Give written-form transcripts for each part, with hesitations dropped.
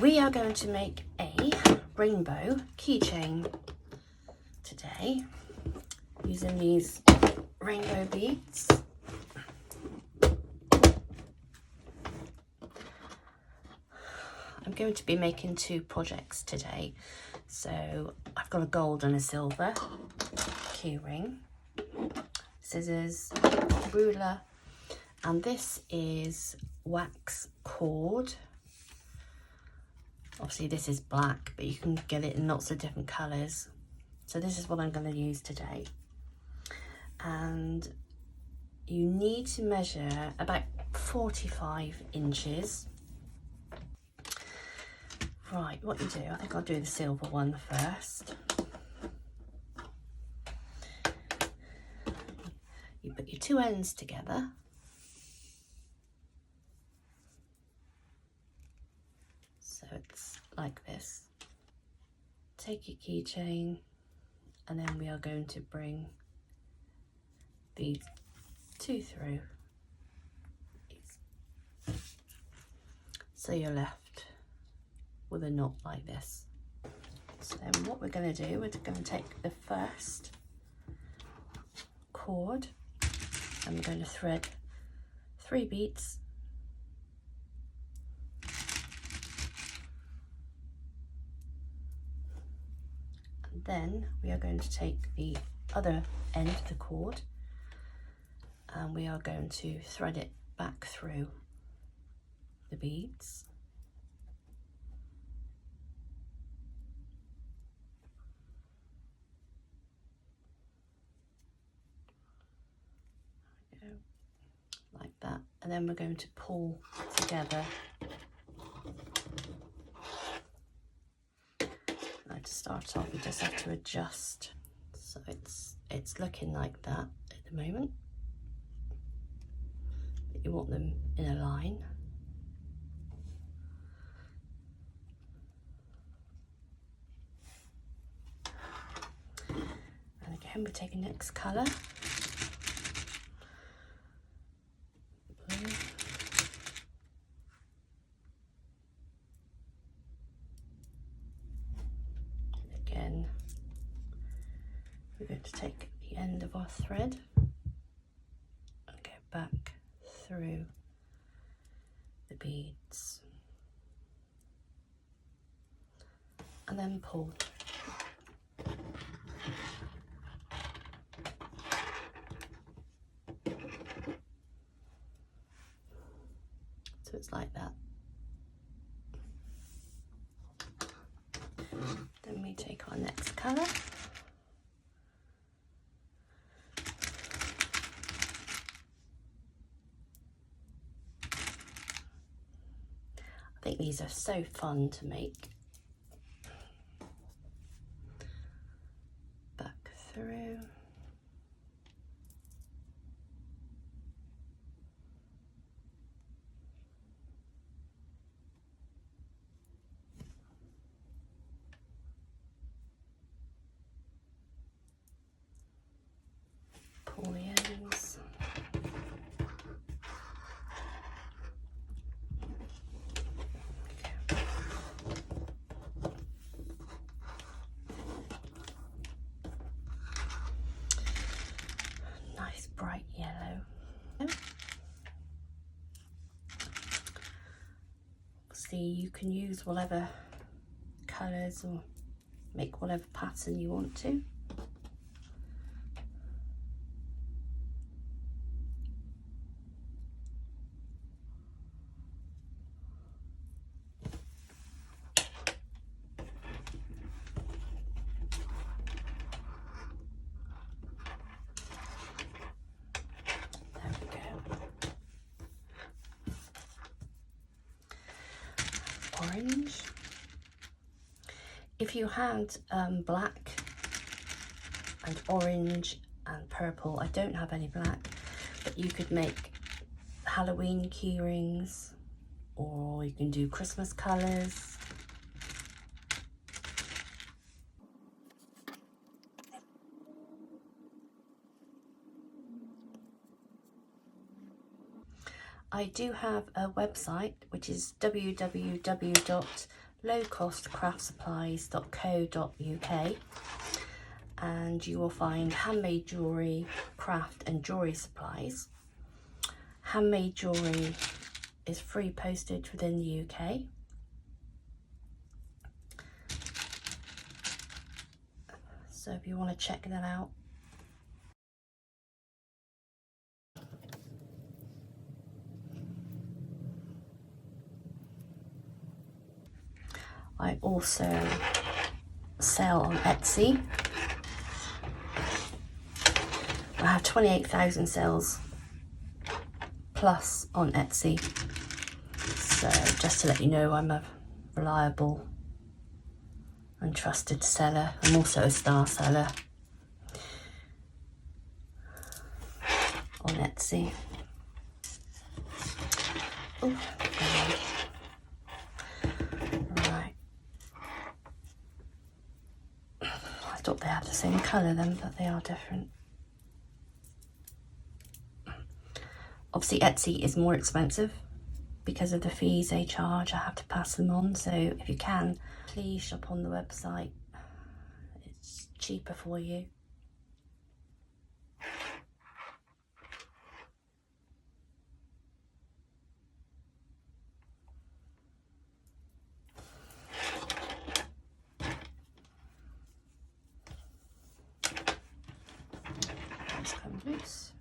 We are going to make a rainbow keychain today using these rainbow beads. I'm going to be making 2 projects today. So I've got a gold and a silver keyring, scissors, ruler, and this is wax cord. Obviously this is black, but you can get it in lots of different colours. So this is what I'm going to use today. And you need to measure about 45 inches. Right, what you do, I think I'll do the silver one first. You put your 2 ends together. So it's like this. Take your keychain, and then we are going to bring these 2 through. So you're left with a knot like this. So then what we're going to do, we're going to take the first cord and we're going to thread 3 beads. And then we are going to take the other end of the cord and we are going to thread it back through the beads. Like that, and then we're going to pull together. Now to start off, we just have to adjust. So it's looking like that at the moment. But you want them in a line. And again, we take the next colour. Again, we're going to take the end of our thread and go back through the beads and then pull. So it's like that. Then we take our next colour. I think these are so fun to make. Back through. Pull the ends. Okay. Nice bright yellow. See, you can use whatever colours or make whatever pattern you want to. Orange. If you had black and orange and purple, I don't have any black, but you could make Halloween key rings, or you can do Christmas colours. I do have a website, which is www.lowcostcraftsupplies.co.uk, and you will find handmade jewellery, craft and jewellery supplies. Handmade jewellery is free postage within the UK. So if you want to check that out. I also sell on Etsy. I have 28,000 sales plus on Etsy. So just to let you know, I'm a reliable and trusted seller. I'm also a star seller on Etsy. Ooh, right. I thought they had the same colour then, but they are different. Obviously Etsy is more expensive because of the fees they charge. I have to pass them on, so if you can, please shop on the website. It's cheaper for you. Let's come loose.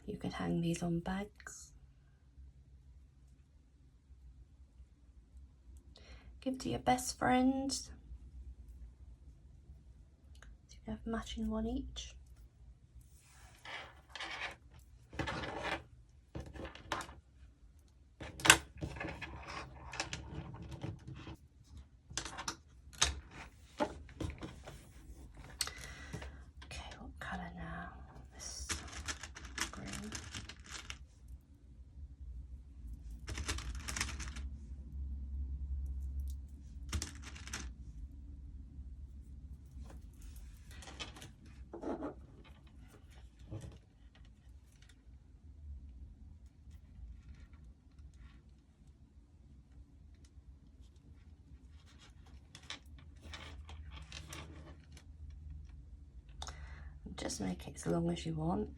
You can hang these on bags. Give to your best friends. So you can have matching one each. Okay, what colour now? This green. Just make it as long as you want.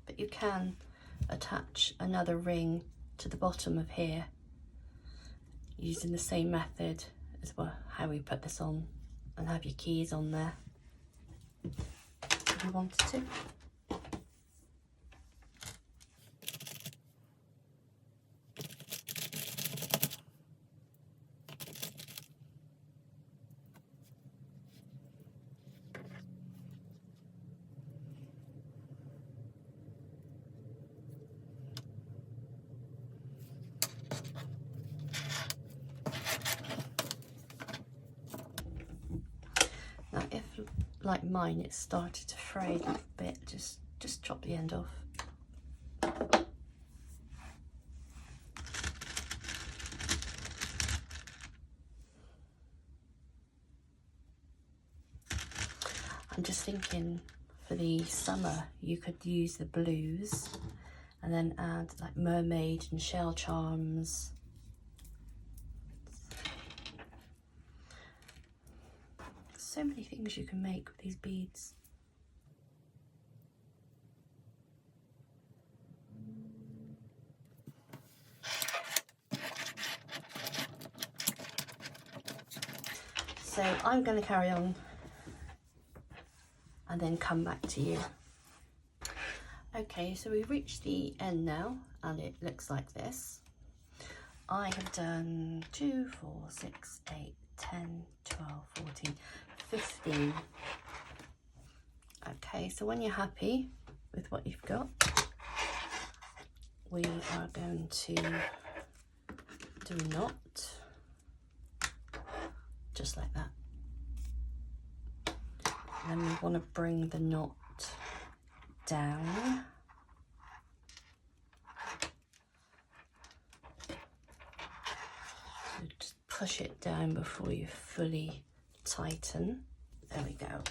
But you can attach another ring to the bottom of here using the same method as well, how we put this on, and have your keys on there if you wanted to. Now if, like mine, it started to fray a little bit, just chop the end off. I'm just thinking for the summer you could use the blues and then add like mermaid and shell charms. So many things you can make with these beads. So I'm going to carry on and then come back to you. Okay, so we've reached the end now and it looks like this. I have done 2, 4, 6, 8, 10, 12, 14, 15. Okay, so when you're happy with what you've got, we are going to do a knot, just like that. And then we want to bring the knot down. So just push it down before you fully tighten. There we go.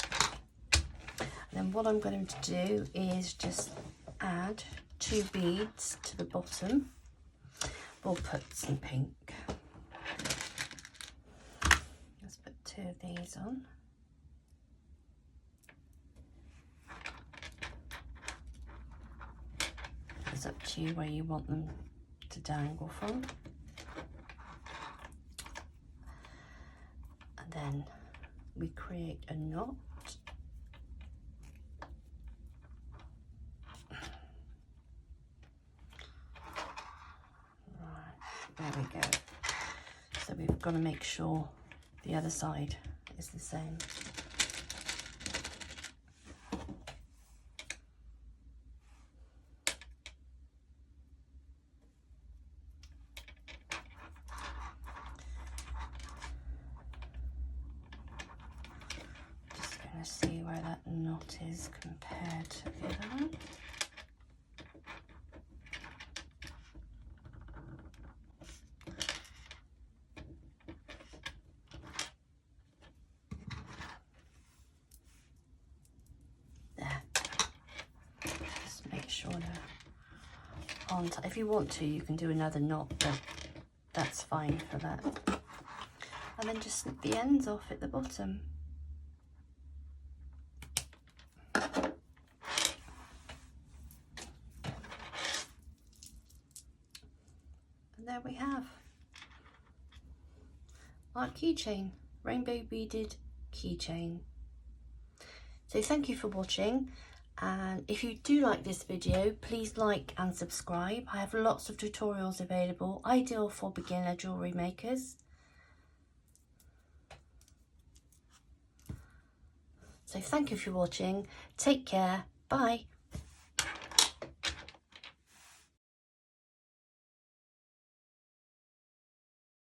And then what I'm going to do is just add 2 beads to the bottom. We'll put some pink. Let's put 2 of these on. It's up to you where you want them to dangle from. And then we create a knot. There we go. So we've got to make sure the other side is the same. Just going to see where that knot is compared to the other one. If you want to, you can do another knot, but that's fine for that. And then just snip the ends off at the bottom. And there we have our keychain, rainbow beaded keychain. So thank you for watching. And if you do like this video, please like and subscribe. I have lots of tutorials available, ideal for beginner jewellery makers. So thank you for watching. Take care. Bye.